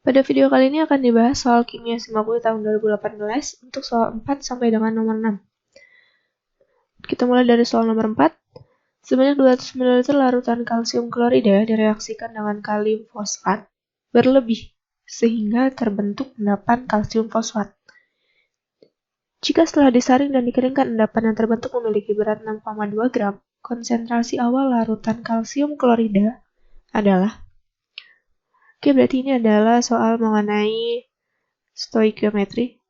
Pada video kali ini akan dibahas soal kimia SIMAKUL tahun 2018 untuk soal 4 sampai dengan nomor 6. Kita mulai dari soal nomor 4. Sebanyak 200 ml larutan kalsium klorida direaksikan dengan kalium fosfat berlebih sehingga terbentuk endapan kalsium fosfat. Jika setelah disaring dan dikeringkan endapan yang terbentuk memiliki berat 6,2 gram, konsentrasi awal larutan kalsium klorida adalah. Oke, berarti ini adalah soal mengenai stoikiometri.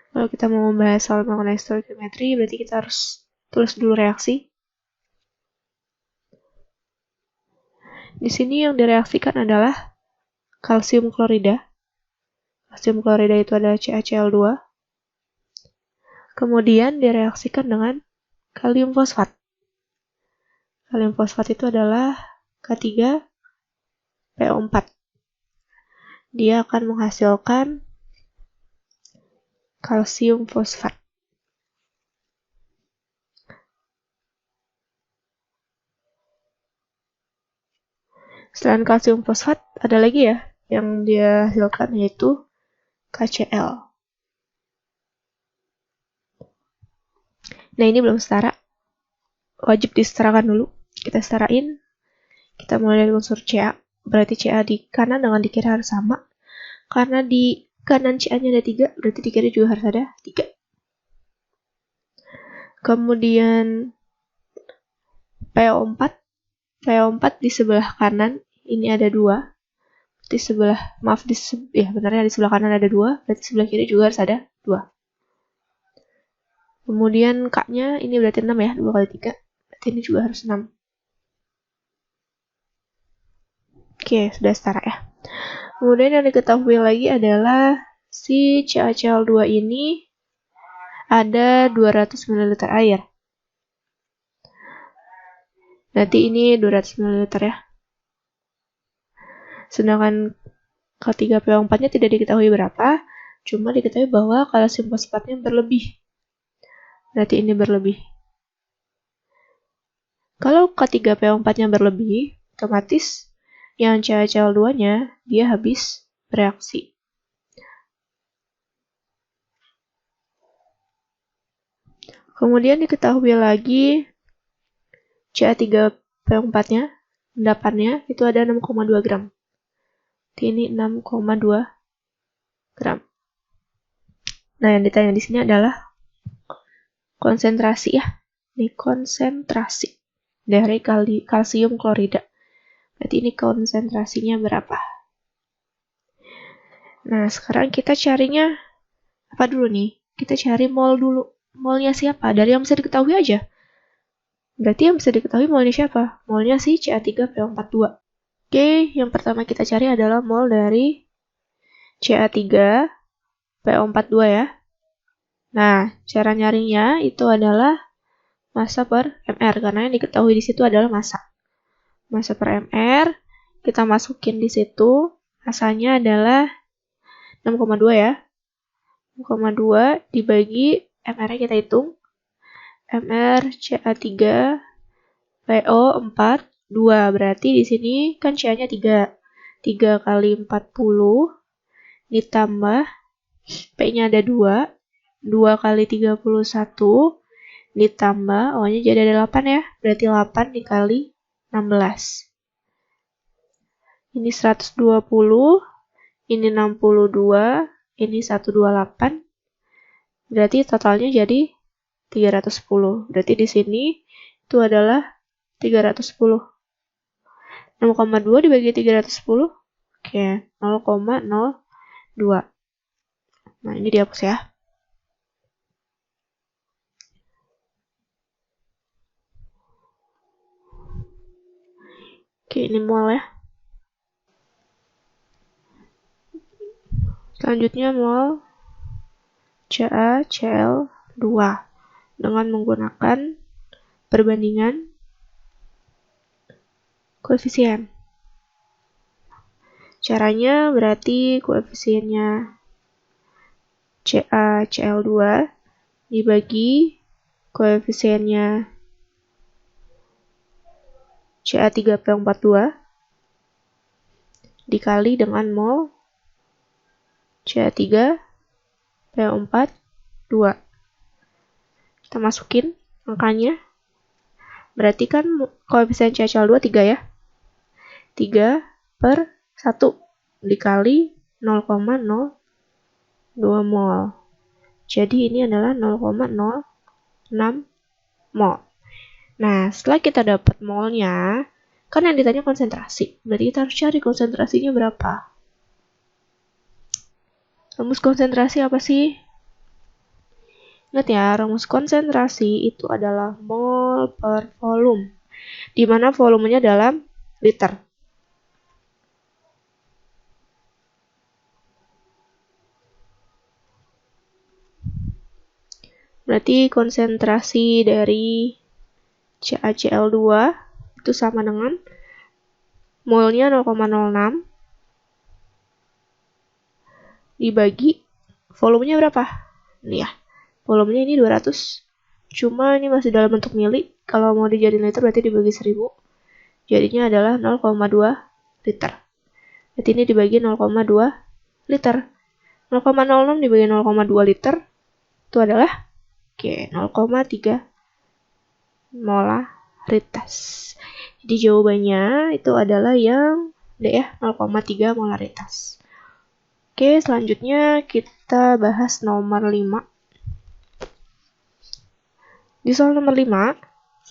Kalau kita mau membahas soal mengenai stoikiometri, berarti kita harus tulis dulu reaksi. Di sini yang direaksikan adalah kalsium klorida. Kalsium klorida itu adalah CaCl2. Kemudian direaksikan dengan kalium fosfat. Kalium fosfat itu adalah K3PO4. Dia akan menghasilkan kalsium fosfat. Selain kalsium fosfat, ada lagi ya yang dia hasilkan, yaitu KCl. Nah, ini belum setara. Wajib disetarakan dulu. Kita setarain. Kita mulai dari unsur Ca. Berarti Ca di kanan dengan di kiri harus sama. Karena di kanan Ca-nya ada 3, berarti di kiri juga harus ada 3. Kemudian PO4. PO4 di sebelah kanan ini ada 2. Di sebelah, benarnya di sebelah kanan ada 2, berarti sebelah kiri juga harus ada 2. Kemudian K-nya ini berarti 6 ya, 2 kali 3. Berarti ini juga harus 6. Oke, sudah setara ya. Kemudian yang diketahui lagi adalah si CaCl2 ini ada 200 ml air. Berarti ini 200 ml ya. Sedangkan K3PO4-nya tidak diketahui berapa, cuma diketahui bahwa kalsium fosfatnya berlebih. Berarti ini berlebih. Kalau K3PO4-nya berlebih, otomatis yang CaCl2-nya dia habis bereaksi. Kemudian diketahui lagi Ca3PO4-nya, endapannya itu ada 6,2 gram. Ini 6,2 gram. Nah, yang ditanya di sini adalah konsentrasi ya. Ini konsentrasi dari kalsium klorida. Berarti ini konsentrasinya berapa? Nah, sekarang kita carinya apa dulu nih? Kita cari mol dulu. Molnya siapa? Dari yang bisa diketahui aja. Berarti yang bisa diketahui molnya siapa? Molnya si Ca3PO42. Oke, yang pertama kita cari adalah mol dari Ca3PO42 ya. Nah, cara nyarinya itu adalah massa per mR, karena yang diketahui di situ adalah massa. Massa per mR, kita masukin di situ, massanya adalah 6,2 ya. 6,2 dibagi mR-nya kita hitung. mR Ca3PO4 2, berarti di sini kan Ca-nya 3. 3 kali 40 ditambah P-nya ada 2. 2 kali 31 ditambah O-nya jadi ada 8 ya. Berarti 8 dikali 16. Ini 120, ini 62, ini 128. Berarti totalnya jadi 310. Berarti di sini itu adalah 310. 6,2 dibagi 310. Oke, 0,02. Nah, ini dihapus ya. Oke, ini mol ya. Selanjutnya mol CaCl2 dengan menggunakan perbandingan koefisien. Caranya berarti koefisiennya CaCl2 dibagi koefisiennya Ca3PO42 dikali dengan mol Ca3PO42. Kita masukin angkanya. Berarti kan koefisien CaCl2 3 ya. 3/1 dikali 0,02 mol. Jadi ini adalah 0,06 mol. Nah, setelah kita dapat molnya, kan yang ditanya konsentrasi. Berarti kita harus cari konsentrasinya berapa. Rumus konsentrasi apa sih? Ingat ya, rumus konsentrasi itu adalah mol per volume, di mana volumenya dalam liter. Berarti konsentrasi dari CaCl2 itu sama dengan molnya 0,06 dibagi volumenya berapa? Ini ya. Volumenya ini 200. Cuma ini masih dalam bentuk mili. Kalau mau dijadiin liter berarti dibagi 1000. Jadinya adalah 0,2 liter. Berarti ini dibagi 0,2 liter. 0,06 dibagi 0,2 liter itu adalah 0,3 molaritas. Jadi jawabannya itu adalah yang D ya, 0,3 molaritas. Oke, selanjutnya kita bahas nomor 5. Di soal nomor 5,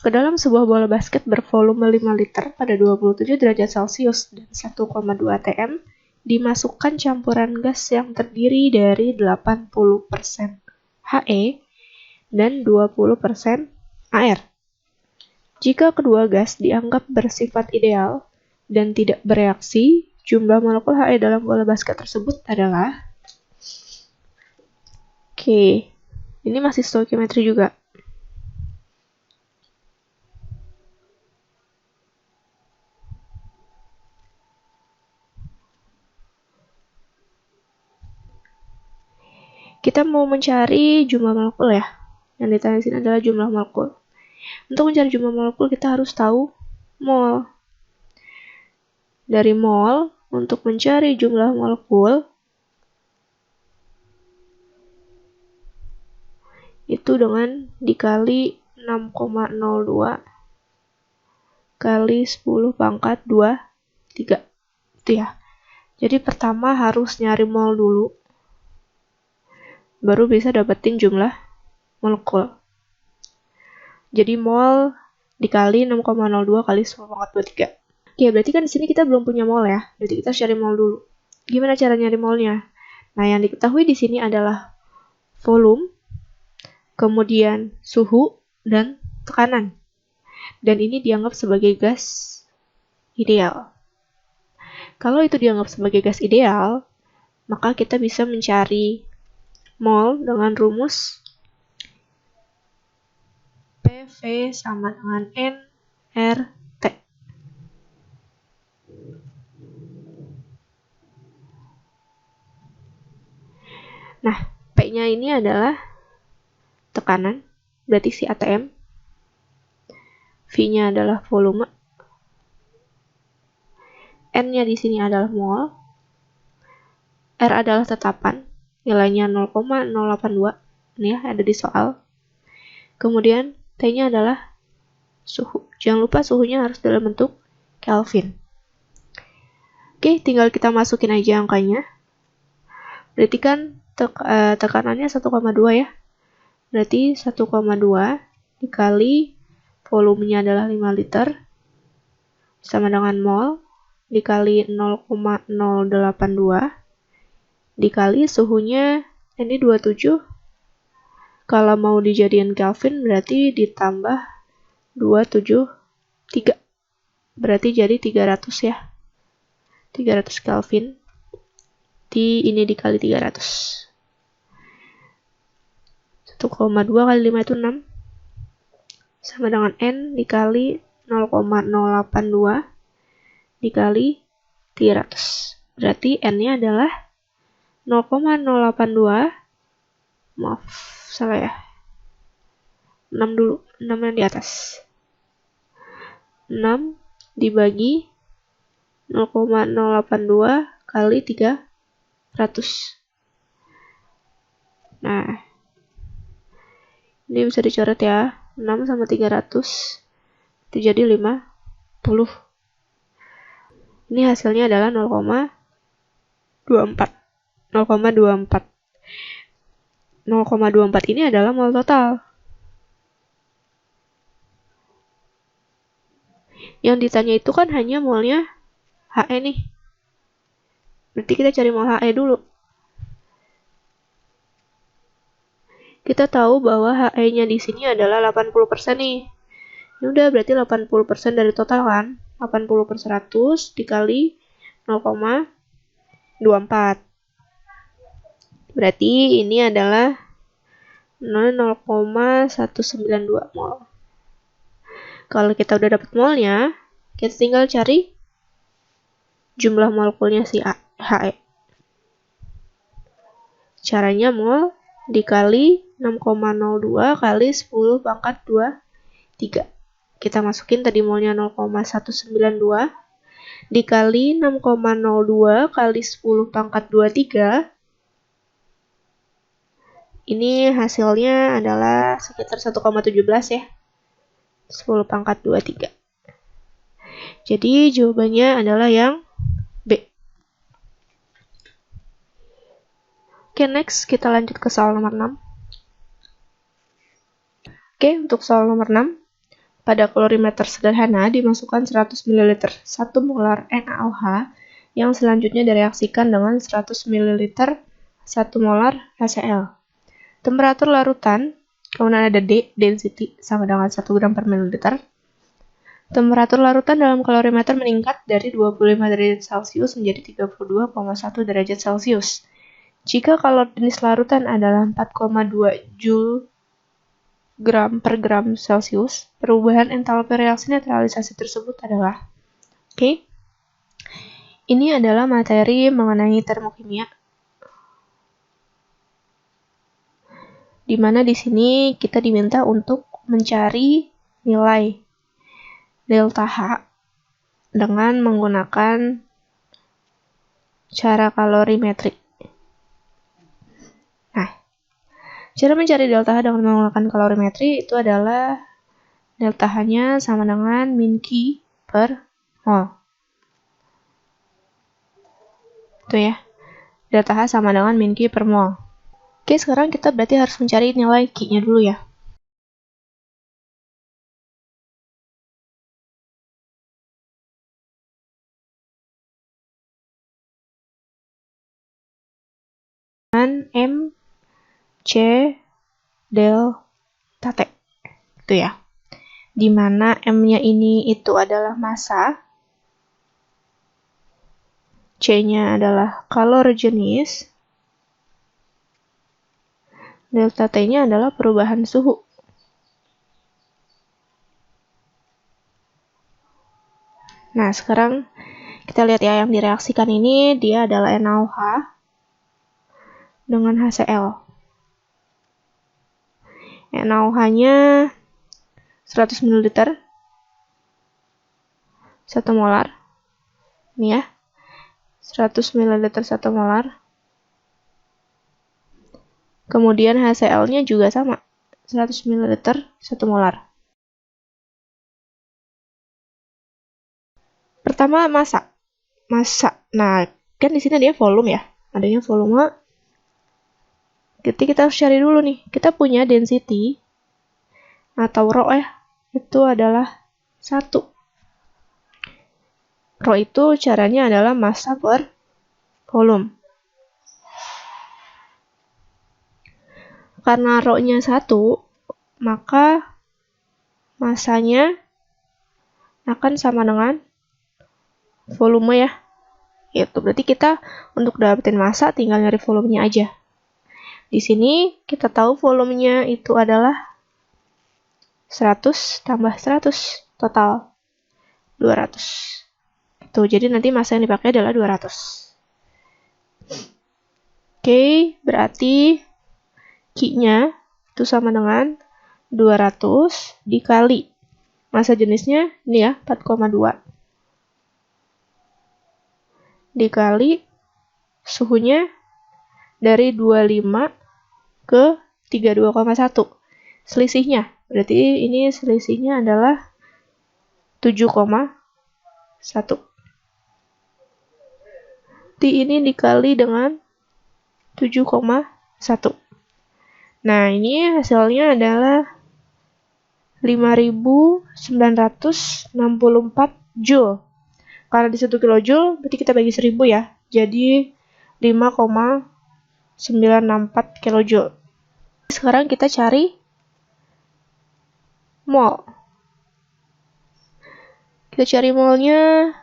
ke dalam sebuah bola basket bervolume 5 liter pada 27 derajat Celcius dan 1,2 atm dimasukkan campuran gas yang terdiri dari 80% He dan 20% air. Jika kedua gas dianggap bersifat ideal dan tidak bereaksi, jumlah molekul He dalam bola basket tersebut adalah... Oke, ini masih stoichiometry juga. Kita mau mencari jumlah molekul ya. Yang ditanya di sini adalah jumlah molekul. Untuk mencari jumlah molekul kita harus tahu mol. Dari mol, untuk mencari jumlah molekul itu dengan dikali 6,02 kali 10 pangkat 23. Itu ya. Jadi pertama harus nyari mol dulu. Baru bisa dapetin jumlah molekul. Jadi mol dikali 6,02 kali 10 pangkat 23. Oke, berarti kan di sini kita belum punya mol ya. Berarti kita cari mol dulu. Gimana cara nyari molnya? Nah, yang diketahui di sini adalah volume, kemudian suhu, dan tekanan. Dan ini dianggap sebagai gas ideal. Kalau itu dianggap sebagai gas ideal, maka kita bisa mencari mol dengan rumus PV sama dengan nRT. Nah, P-nya ini adalah tekanan, berarti si ATM. V-nya adalah volume. N-nya di sini adalah mol. R adalah tetapan, nilainya 0,082. Ini ya, ada di soal. Kemudian T-nya adalah suhu. Jangan lupa suhunya harus dalam bentuk Kelvin. Oke, tinggal kita masukin aja angkanya. Berarti kan tekanannya 1,2 ya. Berarti 1,2 dikali volumenya adalah 5 liter sama dengan mol dikali 0,082 dikali suhunya ini 27. Kalau mau dijadiin Kelvin berarti ditambah 273. Berarti jadi 300 ya. 300 Kelvin. Ini dikali 300. 1,2 kali 5 itu 6. Sama dengan N dikali 0,082 dikali 300. Berarti N-nya adalah 0,082. Maaf, salah ya. 6 dulu, 6 yang di atas. 6 dibagi 0,082 kali 300. Nah, ini bisa dicoret ya. 6 sama 300 itu jadi 50. Ini hasilnya adalah 0,24. 0,24. 0,24 ini adalah mol total. Yang ditanya itu kan hanya molnya He nih. Berarti kita cari mol He dulu. Kita tahu bahwa He-nya di sini adalah 80% nih. Ini udah berarti 80% dari total kan? 80 per 100 dikali 0,24. Berarti ini adalah 0,192 mol. Kalau kita udah dapat molnya, kita tinggal cari jumlah molekulnya si He. Caranya mol dikali 6,02 kali 10 pangkat 23. Kita masukin tadi molnya 0,192 dikali 6,02 kali 10 pangkat 23. Ini hasilnya adalah sekitar 1,17 ya. 10 pangkat 23. Jadi jawabannya adalah yang B. Oke, next kita lanjut ke soal nomor 6. Oke, untuk soal nomor 6. Pada kalorimeter sederhana dimasukkan 100 ml 1 molar NaOH yang selanjutnya direaksikan dengan 100 ml 1 molar HCl. Temperatur larutan, kemudian ada D, density, sama dengan 1 gram per mililiter. Temperatur larutan dalam kalorimeter meningkat dari 25 derajat Celcius menjadi 32,1 derajat Celcius. Jika kalori jenis larutan adalah 4,2 Joule gram per gram Celcius, perubahan entalpi reaksi netralisasi tersebut adalah ini adalah materi mengenai termokimia, di mana di sini kita diminta untuk mencari nilai delta H dengan menggunakan cara kalorimetrik. Nah, cara mencari delta H dengan menggunakan kalorimetri itu adalah delta H-nya sama dengan min Q per mol. Itu ya. Delta H sama dengan min Q per mol. Oke, sekarang kita berarti harus mencari nilai Q-nya dulu ya. Dan M C delta T. Itu ya. Dimana M-nya ini itu adalah massa, C-nya adalah kalori jenis, delta T-nya adalah perubahan suhu. Nah, sekarang kita lihat ya, yang direaksikan ini dia adalah NaOH dengan HCl. NaOH-nya 100 ml 1 molar. Ini ya. 100 ml 1 molar. Kemudian HCl-nya juga sama. 100 ml 1 molar. Pertama, massa. Nah, kan di sini dia volume ya. Adanya volume. Jadi kita harus cari dulu nih. Kita punya density atau rho ya. Itu adalah 1. Rho itu caranya adalah massa per volume. Karena rho-nya 1, maka massanya akan sama dengan volume ya. Itu berarti kita untuk dapetin massa tinggal nyari volumenya aja. Di sini kita tahu volumenya itu adalah 100 tambah 100 total 200. Tuh, jadi nanti massa yang dipakai adalah 200. Oke, berarti Q-nya itu sama dengan 200 dikali massa jenisnya ini ya 4,2 dikali suhunya dari 25 ke 32,1. Selisihnya, berarti ini selisihnya adalah 7,1. T ini dikali dengan 7,1. Nah, ini hasilnya adalah 5.964 Joule. Karena di 1 kilojoule, berarti kita bagi 1000 ya. Jadi 5,964 kilojoule. Sekarang kita cari mol. Kita cari molnya.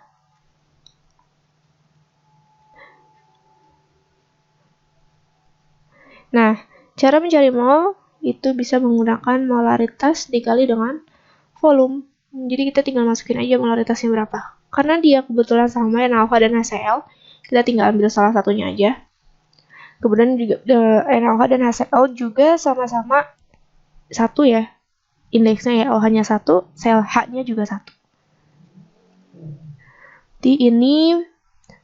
Nah, cara mencari mol itu bisa menggunakan molaritas dikali dengan volume. Jadi kita tinggal masukin aja molaritasnya berapa. Karena dia kebetulan sama NaOH dan HCl, kita tinggal ambil salah satunya aja. Kemudian juga NaOH dan HCl juga sama-sama 1 ya. Indeksnya ya, OH-nya 1, sel H-nya juga 1. Di ini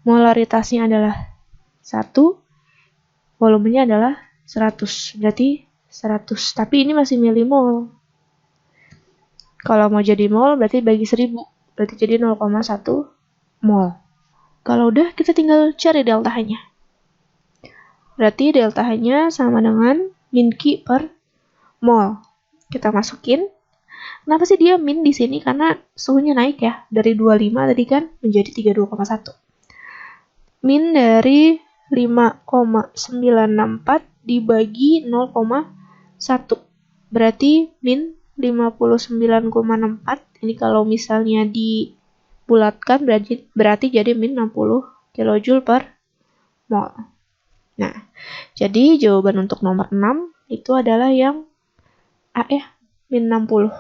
molaritasnya adalah 1, volumenya adalah 100. Berarti 100. Tapi ini masih milimol. Kalau mau jadi mol berarti bagi 1000. Berarti jadi 0,1 mol. Kalau udah kita tinggal cari delta H-nya. Berarti delta H-nya sama dengan min Q per mol. Kita masukin. Kenapa sih dia min di sini? Karena suhunya naik ya. Dari 25 tadi kan menjadi 32,1. Min dari 5,964 dibagi 0,1. Berarti min 59,64. Ini kalau misalnya dibulatkan berarti jadi min 60 kilojoule per mol. Nah, jadi jawaban untuk nomor 6 itu adalah yang A ya, min 60.